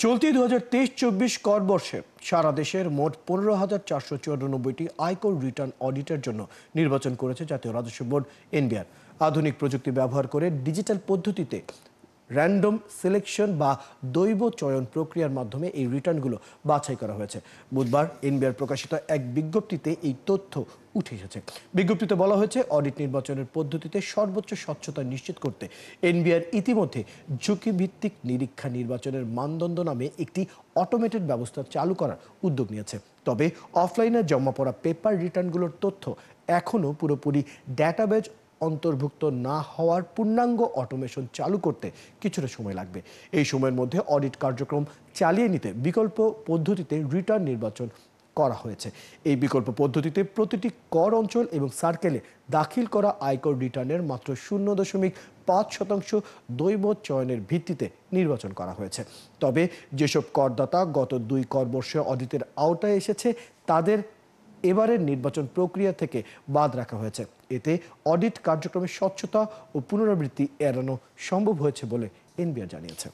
চলতি ২০২৩-২৪ কর বর্ষে সারা দেশের মোট ১৫,৪৯৪টি আয়কর রিটার্ন অডিটের জন্য নির্বাচন করেছে জাতীয় রাজস্ব বোর্ড এনবিআর। আধুনিক প্রযুক্তি ব্যবহার করে ডিজিটাল পদ্ধতিতে র্যান্ডম সিলেকশন বা দৈব চয়ন প্রক্রিয়ার মাধ্যমে এই রিটার্নগুলো বাছাই করা হয়েছে। বুধবার এনবিআর প্রকাশিত এক বিজ্ঞপ্তিতে এই তথ্য উঠে এসেছে। বিজ্ঞপ্তিতে বলা হয়েছে, অডিট নির্বাচনের পদ্ধতিতে সর্বোচ্চ স্বচ্ছতা নিশ্চিত করতে এনবিআর ইতিমধ্যে ঝুঁকিভিত্তিক নিরীক্ষা নির্বাচনের মানদণ্ড নামে একটি অটোমেটেড ব্যবস্থা চালু করার উদ্যোগ নিয়েছে। তবে অফলাইনে জমা পড়া পেপার রিটার্নগুলোর তথ্য এখনও পুরোপুরি ডেটাবেজ অন্তর্ভুক্ত না হওয়ার পূর্ণাঙ্গ অটোমেশন চালু করতে কিছুটা সময় লাগবে। এই সময়ের মধ্যে অডিট কার্যক্রম চালিয়ে নিতে বিকল্প পদ্ধতিতে রিটার্ন নির্বাচন করা হয়েছে। এই বিকল্প পদ্ধতিতে প্রতিটি কর অঞ্চল এবং সার্কেলে দাখিল করা আয়কর রিটার্নের মাত্র 0.5% দৈব চয়নের ভিত্তিতে নির্বাচন করা হয়েছে। তবে যেসব করদাতা গত 2 কর বর্ষে অডিটের আওতায় এসেছে, তাদের এবারের নির্বাচন প্রক্রিয়া থেকে বাদ রাখা হয়েছে। এতে অডিট কার্যক্রমের স্বচ্ছতা ও পুনরাবৃত্তি এড়ানো সম্ভব হয়েছে বলে এনবিআর জানিয়েছে।